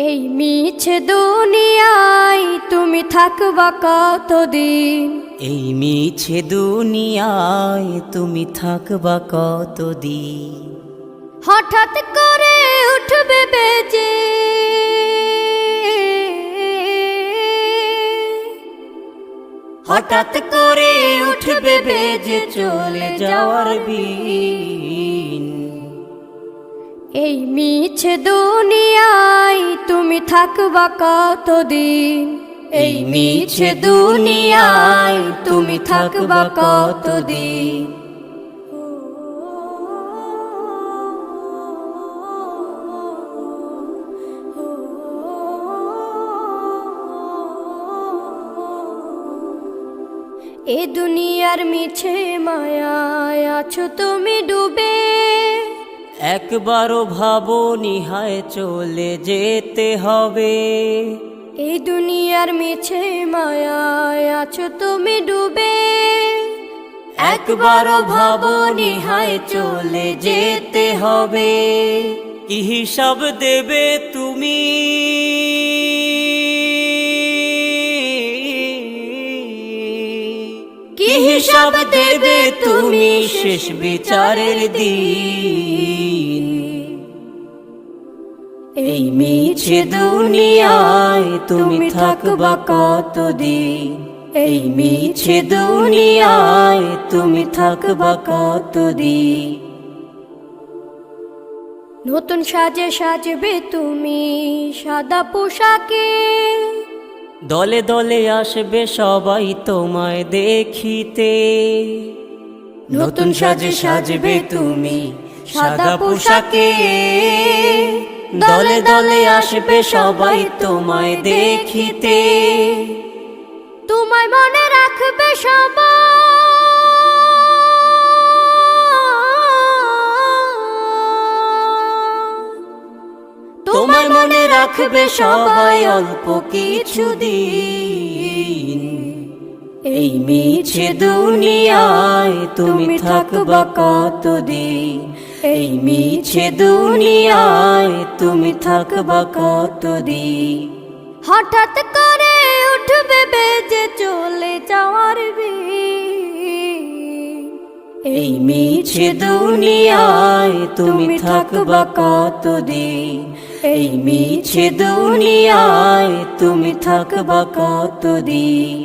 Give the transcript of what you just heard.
এই মিছে দুনিয়ায় তুমি থাকবা কতদিন? এই মিছে দুনিয়ায় তুমি থাকবা কতদিন? হঠাৎ করে উঠবে বেজে হঠাৎ করে উঠবে বেজে চলে যাওয়ার বিন। এই মিছে দুনিয়ায় তুমি থাকবা কতদিন? এই মিছে দুনিয়ায় তুমি থাকবা কতদিন? এ দুনিয়ার মিছে মায়ায় আছো তুমি ডুবে, একবারও ভাবো নিহায় চলে যেতে হবে। এই দুনিয়ার মিছে মায়ায় আছো তুমি ডুবে, একবারও ভাবো নিহায় চলে যেতে হবে। কি হিসাব দেবে তুমি? কি হিসাব দেবে তুমি শেষ বিচারের দিন? এই মিছে দুনিয়ায় তুমি থাকবা কতদিন? এই মিছে দুনিয়ায় তুমি থাকবা কতদিন? নতুন সাজে সাজবে তুমি সাদা পোশাকে, দলে দলে আসবে সবাই তোমায় দেখিতে। নতুন সাজে সাজবে তুমি সাদা পোশাকে, দলে দলে আসবে সবাই তোমায় দেখিতে। তোমায় মনে রাখবে সবাই, তোমায় মনে রাখবে সবাই অল্প কিছুদিন। এই মিছে দুনিয়ায় তুমি থাকবা কতদিন? এই মিছে দুনিয়ায় তুমি থাকবা কতদিন? হঠাৎ করে উঠবে বেজে চলে যাওয়ার বিন। এই মিছে দুনিয়ায় তুমি থাকবা কতদিন? এই মিছে দুনিয়ায় তুমি থাকবা কতদিন?